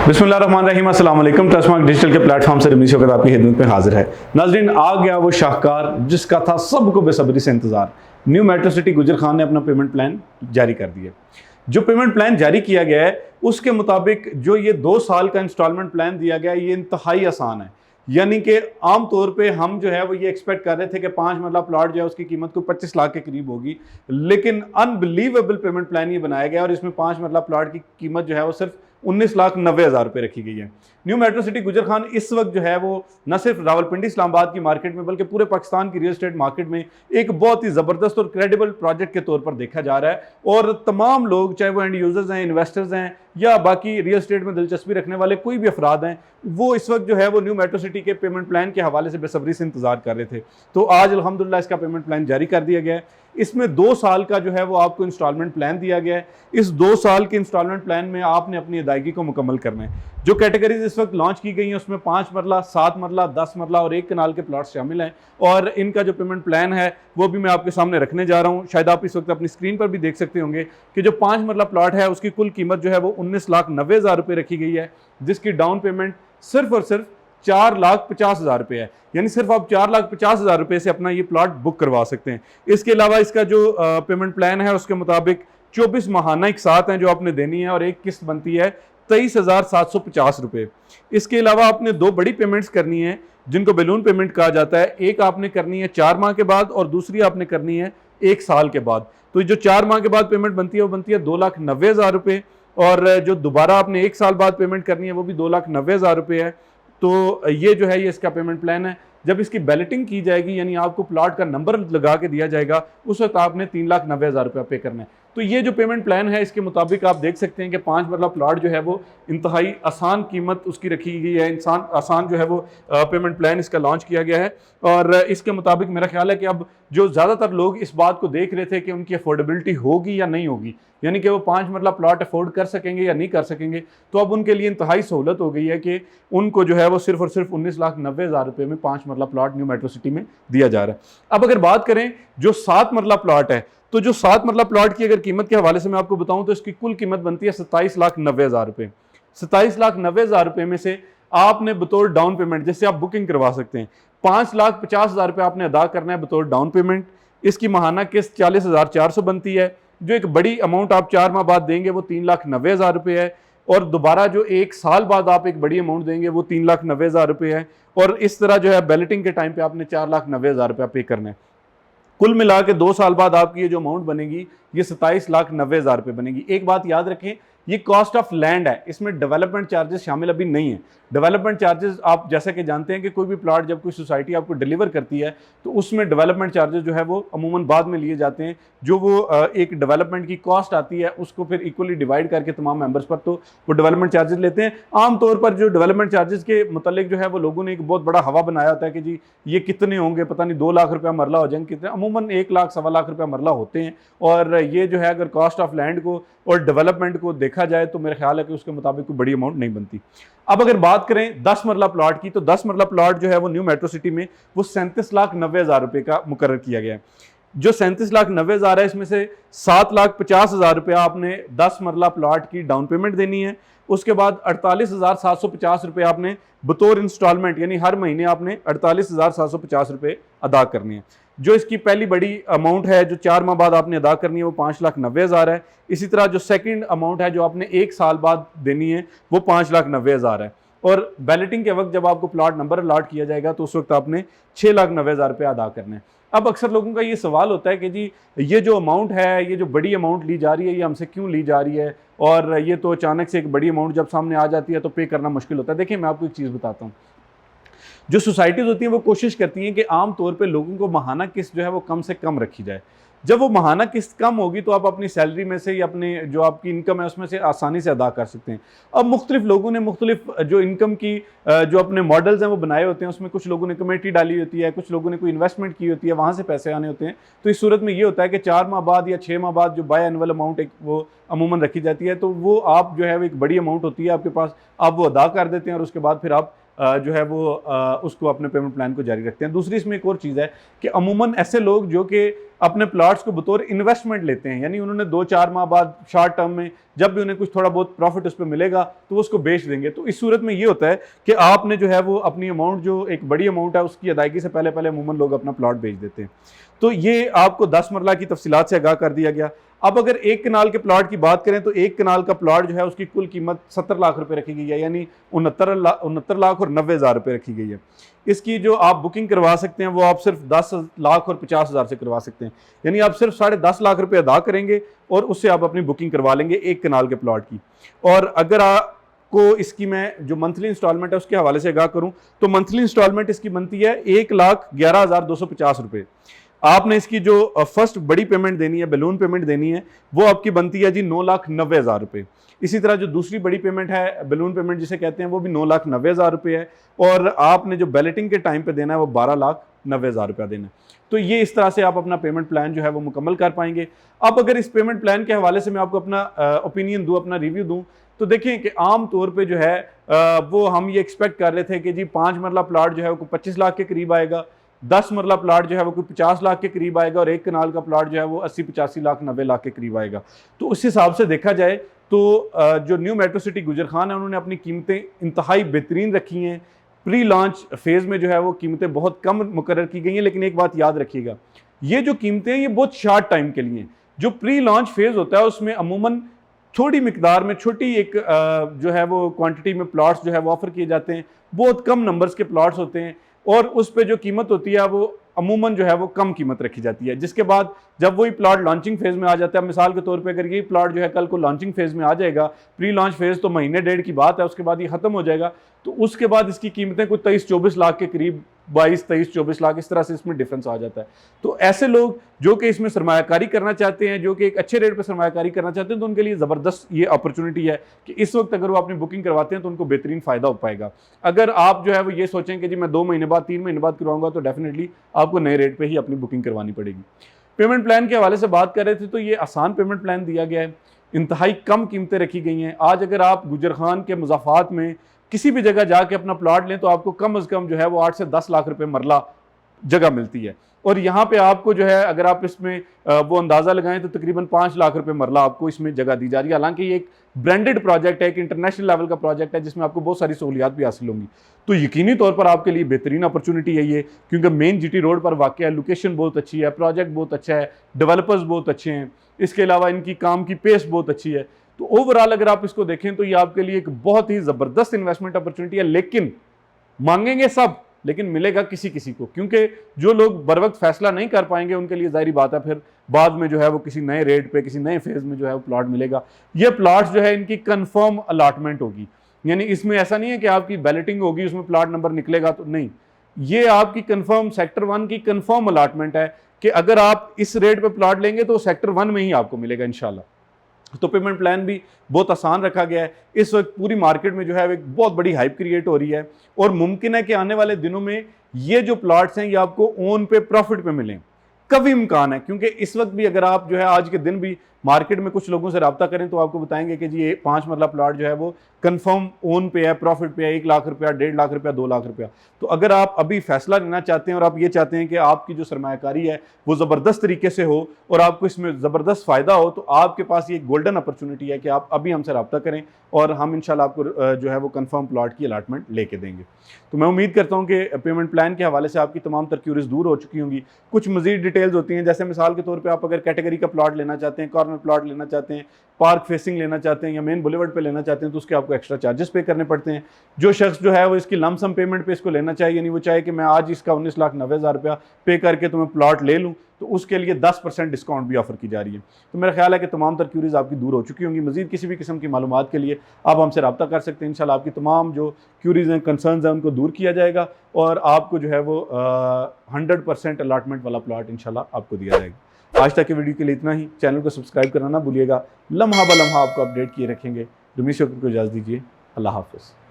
बिस्मिल्लाहिर्रहमानिर्रहीम, अस्सलाम वालेकुम। ट्रस्टमार्क डिजिटल के प्लेटफॉर्म से रमीश शौकत आपकी खिदमत में हाजिर है। नाज़रीन, आ गया वो शाहकार जिसका था सबको बेसब्री से इंतजार। न्यू मेट्रो सिटी गुजर खान ने अपना पेमेंट प्लान जारी कर दिया। जो पेमेंट प्लान जारी किया गया है उसके मुताबिक जो ये 2 साल का इंस्टॉलमेंट प्लान दिया गया है ये इंतहाई आसान है। यानी कि आम तौर पे हम जो है वो ये एक्सपेक्ट कर रहे थे कि 5 मरला प्लॉट जो है उसकी कीमत को 25 लाख के करीब होगी, लेकिन अनबिलीवेबल पेमेंट प्लान ये बनाया गया और इसमें 5 मरला प्लॉट की कीमत जो है वो सिर्फ 19,90,000 रुपये रखी गई है। न्यू मेट्रो सिटी गुजर खान इस वक्त जो है वो न सिर्फ रावलपिंडी इस्लामाबाद की मार्केट में बल्कि पूरे पाकिस्तान की रियल एस्टेट मार्केट में एक बहुत ही ज़बरदस्त और क्रेडिबल प्रोजेक्ट के तौर पर देखा जा रहा है। और तमाम लोग, चाहे वो एंड यूजर्स हैं, इन्वेस्टर्स हैं या बाकी रियल एस्टेट में दिलचस्पी रखने वाले कोई भी अफराद हैं, वो इस वक्त जो है वो न्यू मेट्रो सिटी के पेमेंट प्लान के हवाले से बेसब्री से इंतजार कर रहे थे। तो आज अल्हम्दुलिल्लाह इसका पेमेंट प्लान जारी कर दिया गया है। इसमें 2 साल का जो है वो आपको इंस्टॉलमेंट प्लान दिया गया है। इस 2 साल के इंस्टॉलमेंट प्लान में आपने अपनी अदायगी को मुकम्मल करना है। जो कैटेगरीज इस वक्त लॉन्च की गई हैं उसमें 5 मरला, 7 मरला, 10 मरला और 1 कनाल के प्लॉट शामिल हैं। और इनका जो पेमेंट प्लान है वो भी मैं आपके सामने रखने जा रहा हूँ। शायद आप इस वक्त अपनी स्क्रीन पर भी देख सकते होंगे कि जो 5 मरला प्लॉट है उसकी कुल कीमत जो है वो 19,90,000 रुपये रखी गई है, जिसकी डाउन पेमेंट सिर्फ और सिर्फ 4,50,000 रुपये है। यानी सिर्फ आप 4,50,000 रुपये से अपना ये प्लॉट बुक करवा सकते हैं। इसके अलावा इसका जो पेमेंट प्लान है उसके मुताबिक 24 माहाना एक साथ हैं जो आपने देनी है और एक किस्त बनती है 23,750 रुपये। इसके अलावा आपने 2 बड़ी पेमेंट्स करनी है जिनको बैलून पेमेंट कहा जाता है। एक आपने करनी है 4 माह के बाद और दूसरी आपने करनी है 1 साल के बाद। तो जो 4 माह के बाद पेमेंट बनती है वो बनती है 2,90,000 रुपये और जो दोबारा आपने 1 साल बाद पेमेंट करनी है वो भी 2,90,000 रुपये है। तो ये जो है ये इसका पेमेंट प्लान है। जब इसकी बैलेटिंग की जाएगी यानी आपको प्लॉट का नंबर लगा के दिया जाएगा उस वक्त आपने 3,90,000 रुपया पे करना है। तो ये जो पेमेंट प्लान है इसके मुताबिक आप देख सकते हैं कि 5 मरला प्लॉट जो है वो इंतहाई आसान कीमत उसकी रखी गई है। इंसान आसान जो है वो पेमेंट प्लान इसका लॉन्च किया गया है। और इसके मुताबिक मेरा ख्याल है कि अब जो ज़्यादातर लोग इस बात को देख रहे थे कि उनकी अफोर्डेबिलिटी होगी या नहीं होगी, यानी कि वो 5 मरला प्लॉट अफोर्ड कर सकेंगे या नहीं कर सकेंगे, तो अब उनके लिए इंतहाई सहूलत हो गई है कि उनको जो है वो सिर्फ और सिर्फ 19,90,000 रुपये में 5 मरला प्लॉट न्यू मेट्रो सिटी में दिया जा रहा है। अब अगर बात करें जो 7 मरला प्लॉट है, तो जो 7 मरला प्लॉट की अगर कीमत के हवाले से मैं आपको बताऊं तो इसकी कुल कीमत बनती है 27,90,000 रुपये। 27,90,000 रुपये में से आपने बतौर डाउन पेमेंट, जैसे आप बुकिंग करवा सकते हैं, 5,50,000 रुपये आपने अदा करना है बतौर डाउन पेमेंट। इसकी माहाना किस्त 40,400 बनती है। जो एक बड़ी अमाउंट आप 4 माह बाद देंगे वो 3,90,000 रुपये है और दोबारा जो 1 साल बाद आप एक बड़ी अमाउंट देंगे वो 3,90,000 रुपये है। और इस तरह जो है बैलेटिंग के टाइम पे आपने 4,90,000 रुपया पे करना है। कुल मिला के 2 साल बाद आपकी ये जो अमाउंट बनेगी ये 27,90,000 रुपये बनेगी। एक बात याद रखें, ये कॉस्ट ऑफ लैंड है, इसमें डेवलपमेंट चार्जेस शामिल अभी नहीं है। डेवलपमेंट चार्जेस आप जैसा कि जानते हैं कि कोई भी प्लॉट जब कोई सोसाइटी आपको डिलीवर करती है तो उसमें डेवलपमेंट चार्जेस जो है वो अमूमन बाद में लिए जाते हैं। जो वो एक डेवलपमेंट की कॉस्ट आती है उसको फिर इक्वली डिवाइड करके तमाम मेंबर्स पर तो वो डेवलपमेंट चार्जेस लेते हैं। आमतौर पर जो डेवलपमेंट चार्जेस के मुतालिक जो है वो लोगों ने एक बहुत बड़ा हवा बनाया होता है कि जी ये कितने होंगे, पता नहीं 2 लाख रुपया मरला हो जाएंगे, कितने, अमूमन 1 लाख, 1.25 लाख रुपया मरला होते हैं। और ये जो है अगर कॉस्ट ऑफ लैंड को और डेवलपमेंट को देखा जाए तो मेरा ख्याल है कि उसके मुताबिक कोई बड़ी अमाउंट नहीं बनती। अब अगर बात करें 10 मरला प्लॉट की, तो 10 मरला प्लॉट जो है वो न्यू मेट्रो सिटी में वो 37,90,000 रुपये का मुकर्रर किया गया है। जो 37,90,000 है इसमें से 7,50,000 रुपया आपने 10 मरला प्लॉट की डाउन पेमेंट देनी है। उसके बाद 48,750 रुपये आपने बतौर इंस्टॉलमेंट यानी हर महीने आपने 48,750 रुपये अदा करनी है। जो इसकी पहली बड़ी अमाउंट है जो 4 माह बाद आपने अदा करनी है वो 5,90,000 है। इसी तरह जो सेकंड अमाउंट है जो आपने 1 साल बाद देनी है वो 5,90,000 है। और बैलेटिंग के वक्त जब आपको प्लॉट नंबर अलॉट किया जाएगा तो उस वक्त आपने 6,90,000 रुपये अदा करने हैं। अब अक्सर लोगों का ये सवाल होता है कि जी ये जो अमाउंट है, ये जो बड़ी अमाउंट ली जा रही है, ये हमसे क्यों ली जा रही है, और ये तो अचानक से एक बड़ी अमाउंट जब सामने आ जाती है तो पे करना मुश्किल होता है। देखिए मैं आपको एक चीज़ बताता हूँ, जो सोसाइटीज़ होती हैं वो कोशिश करती हैं कि आम तौर पे लोगों को माहाना किस्त जो है वो कम से कम रखी जाए। जब वो माहाना किस्त कम होगी तो आप अपनी सैलरी में से या अपने जो आपकी इनकम है उसमें से आसानी से अदा कर सकते हैं। अब मुख्तलिफ लोगों ने मुख्तलिफ जो इनकम की जो अपने मॉडल्स हैं वो बनाए होते हैं, उसमें कुछ लोगों ने कमेटी डाली होती है, कुछ लोगों ने कोई इन्वेस्टमेंट की होती है, वहाँ से पैसे आने होते हैं। तो इस सूरत में ये होता है कि 4 माह बाद या 6 माह बाद जो बाय एनुअल अमाउंट एक वो अमूमन रखी जाती है, तो वो आप जो है वो एक बड़ी अमाउंट होती है आपके पास, आप वो अदा कर देते हैं और उसके बाद फिर आप जो है वो उसको अपने पेमेंट प्लान को जारी रखते हैं। दूसरी इसमें एक और चीज़ है कि अमूमन ऐसे लोग जो कि अपने प्लॉट्स को बतौर इन्वेस्टमेंट लेते हैं, यानी उन्होंने 2-4 माह बाद शॉर्ट टर्म में जब भी उन्हें कुछ थोड़ा बहुत प्रॉफिट उस पर मिलेगा तो वो उसको बेच देंगे। तो इस सूरत में ये होता है कि आपने जो है वो अपनी अमाउंट, जो एक बड़ी अमाउंट है, उसकी अदायगी से पहले पहले अमूमन लोग अपना प्लॉट बेच देते हैं। तो ये आपको 10 मरला की तफसीलात से आगाह कर दिया गया। अब अगर एक कनाल के प्लॉट की बात करें तो एक कनाल का प्लॉट जो है उसकी कुल कीमत 70 लाख रुपए रखी गई है, यानी 69 लाख और 90 हज़ार रुपये रखी गई है। इसकी जो आप बुकिंग करवा सकते हैं वो आप सिर्फ 10 लाख और 50 हज़ार से करवा सकते हैं, यानी आप सिर्फ 10.5 लाख रुपए अदा करेंगे और उससे आप अपनी बुकिंग करवा लेंगे एक कनाल के प्लॉट की। और अगर आपको इसकी मैं जो मंथली इंस्टॉलमेंट है उसके हवाले से आगाह करूं तो मंथली इंस्टॉलमेंट इसकी बनती है 1,11,250 रुपये। आपने इसकी जो फर्स्ट बड़ी पेमेंट देनी है, बैलून पेमेंट देनी है, वो आपकी बनती है जी 9,90,000 रुपये। इसी तरह जो दूसरी बड़ी पेमेंट है, बैलून पेमेंट जिसे कहते हैं, वो भी 9,90,000 रुपये है। और आपने जो बैलेटिंग के टाइम पे देना है वो 12,90,000 रुपया देना है। तो ये इस तरह से आप अपना पेमेंट प्लान जो है वो मुकम्मल कर पाएंगे। अब अगर इस पेमेंट प्लान के हवाले से मैं आपको अपना ओपिनियन दूँ, अपना रिव्यू दूँ, तो देखें कि आम तौर पे जो है वो हम ये एक्सपेक्ट कर रहे थे कि जी 5 मरला प्लाट जो है वो 25 लाख के करीब आएगा, 10 मरला प्लाट जो है वो कोई 50 लाख के करीब आएगा और एक कनाल का प्लाट जो है वो 80-85 लाख 90 लाख के करीब आएगा। तो उस हिसाब से देखा जाए तो जो न्यू मेट्रो सिटी गुजर खान है उन्होंने अपनी कीमतें इंतहाई बेहतरीन रखी हैं। प्री लॉन्च फेज़ में जो है वो कीमतें बहुत कम मुकर्रर की गई हैं, लेकिन एक बात याद रखिएगा, ये जो कीमतें हैं ये बहुत शॉर्ट टाइम के लिए। जो प्री लॉन्च फेज़ होता है उसमें अमूमन थोड़ी मिकदार में, छोटी एक जो है वो क्वांटिटी में प्लॉट्स जो है वो ऑफर किए जाते हैं, बहुत कम नंबर्स के प्लॉट्स होते हैं और उस पे जो कीमत होती है वो अमूमन जो है वो कम कीमत रखी जाती है। जिसके बाद जब वही प्लॉट लॉन्चिंग फेज़ में आ जाता है, मिसाल के तौर पे अगर ये प्लॉट जो है कल को लॉन्चिंग फेज़ में आ जाएगा, प्री लॉन्च फेज़ तो महीने डेढ़ की बात है, उसके बाद ये ख़त्म हो जाएगा, तो उसके बाद इसकी कीमतें कुछ 23-24 लाख के करीब, 22-23-24 लाख इस तरह से इसमें डिफरेंस आ जाता है। तो ऐसे लोग जो कि इसमें सरमायाकारी करना चाहते हैं, जो कि एक अच्छे रेट पर सरमायाकारी करना चाहते हैं, तो उनके लिए ज़बरदस्त ये अपॉर्चुनिटी है कि इस वक्त अगर वो अपनी बुकिंग करवाते हैं तो उनको बेहतरीन फ़ायदा हो पाएगा। अगर आप जो है वो ये सोचें कि जी मैं 2 महीने बाद 3 महीने बाद करवाऊंगा, तो डेफिनेटली आपको नए रेट पर ही अपनी बुकिंग करवानी पड़ेगी। पेमेंट प्लान के हवाले से बात कर रहे थे तो ये आसान पेमेंट प्लान दिया गया है, इंतहाई कम कीमतें रखी गई हैं। आज अगर आप गुजर खान के मुज़ाफ़ात में किसी भी जगह जाके अपना प्लॉट लें तो आपको कम से कम जो है वो 8 से 10 लाख रुपए मरला जगह मिलती है, और यहाँ पे आपको जो है अगर आप इसमें वो अंदाज़ा लगाएं तो तकरीबन 5 लाख रुपए मरला आपको इसमें जगह दी जा रही है। हालांकि ये एक ब्रांडेड प्रोजेक्ट है, एक इंटरनेशनल लेवल का प्रोजेक्ट है जिसमें आपको बहुत सारी सहूलियात भी हासिल होंगी। तो यकीनी तौर पर आपके लिए बेहतरीन अपॉर्चुनिटी है ये, क्योंकि मेन जीटी रोड पर वाक़ है, लोकेशन बहुत अच्छी है, प्रोजेक्ट बहुत अच्छा है, डेवलपर्स बहुत अच्छे हैं, इसके अलावा इनकी काम की पेस बहुत अच्छी है। तो ओवरऑल अगर आप इसको देखें तो ये आपके लिए एक बहुत ही ज़बरदस्त इन्वेस्टमेंट अपॉर्चुनिटी है। लेकिन मांगेंगे सब, लेकिन मिलेगा किसी किसी को, क्योंकि जो लोग बर वक्त फैसला नहीं कर पाएंगे उनके लिए ज़ाहिर बात है फिर बाद में जो है वो किसी नए रेट पे, किसी नए फेज़ में जो है वो प्लॉट मिलेगा। ये प्लॉट्स जो है इनकी कंफर्म अलाटमेंट होगी, यानी इसमें ऐसा नहीं है कि आपकी बैलेटिंग होगी उसमें प्लॉट नंबर निकलेगा, तो नहीं, ये आपकी कंफर्म सेक्टर 1 की कंफर्म अलाटमेंट है कि अगर आप इस रेट पे प्लॉट लेंगे तो सेक्टर 1 में ही आपको मिलेगा इंशाल्लाह। तो पेमेंट प्लान भी बहुत आसान रखा गया है। इस वक्त पूरी मार्केट में जो है एक बहुत बड़ी हाइप क्रिएट हो रही है और मुमकिन है कि आने वाले दिनों में ये जो प्लॉट्स हैं ये आपको ओन पे प्रॉफिट पे मिलें, कभी इम्कान है। क्योंकि इस वक्त भी अगर आप जो है आज के दिन भी मार्केट में कुछ लोगों से रब्ता करें तो आपको बताएंगे कि जी ये 5 मरला प्लॉट जो है वो कंफर्म ओन पे है, प्रॉफिट पे है, 1 लाख रुपया, 1.5 लाख रुपया, 2 लाख रुपया। तो अगर आप अभी फैसला लेना चाहते हैं और आप ये चाहते हैं कि आपकी जो सरमायाकारी है वो ज़बरदस्त तरीके से हो और आपको इसमें ज़बरदस्त फ़ायदा हो, तो आपके पास ये गोल्डन अपॉर्चुनिटी है कि आप अभी हमसे रब्ता करें और हम इंशाल्लाह आपको जो है वो कंफर्म प्लॉट की अलाटमेंट लेके देंगे। तो मैं उम्मीद करता हूँ कि पेमेंट प्लान के हवाले से आपकी तमाम तर क्यूरीज दूर हो चुकी होंगी। कुछ मज़ीद डिटेल्स होती हैं, जैसे मिसाल के तौर पर आप अगर कैटेगरी का प्लॉट लेना चाहते हैं, कॉर्नर प्लॉट लेना चाहते हैं, पार्क फेसिंग लेना चाहते हैं या मेन बुलेवर्ड पे लेना चाहते हैं, तो उसके आपको एक्स्ट्रा चार्जेस पे करने पड़ते हैं। जो शख्स जो है वो इसकी लमसम पेमेंट पे इसको लेना चाहिए, यानी वो चाहे कि मैं आज इसका 19,90,000 रुपया पे करके तो मैं प्लॉट ले लूँ, तो उसके लिए 10% डिस्काउंट भी ऑफर की जा रही है। तो मेरा ख्याल है कि तमाम तर क्यूरीज आपकी दूर हो चुकी होंगी। मजीद किसी भी किस्म की मालूमात के लिए आप हमसे रब्ता कर सकते हैं। इंशाल्लाह आपकी तमाम जो क्यूरीज हैं, कंसर्न्स हैं, उनको दूर किया जाएगा और आपको जो है वो 100% अलाटमेंट वाला प्लॉट इंशाल्लाह आपको दिया जाएगा। आज तक के वीडियो के लिए इतना ही। चैनल को सब्सक्राइब करना ना भूलिएगा। लम्हा ब लम्हा आपको अपडेट किए रखेंगे। दुमी से को इजाज़त दीजिए। अल्लाह हाफ़िज़।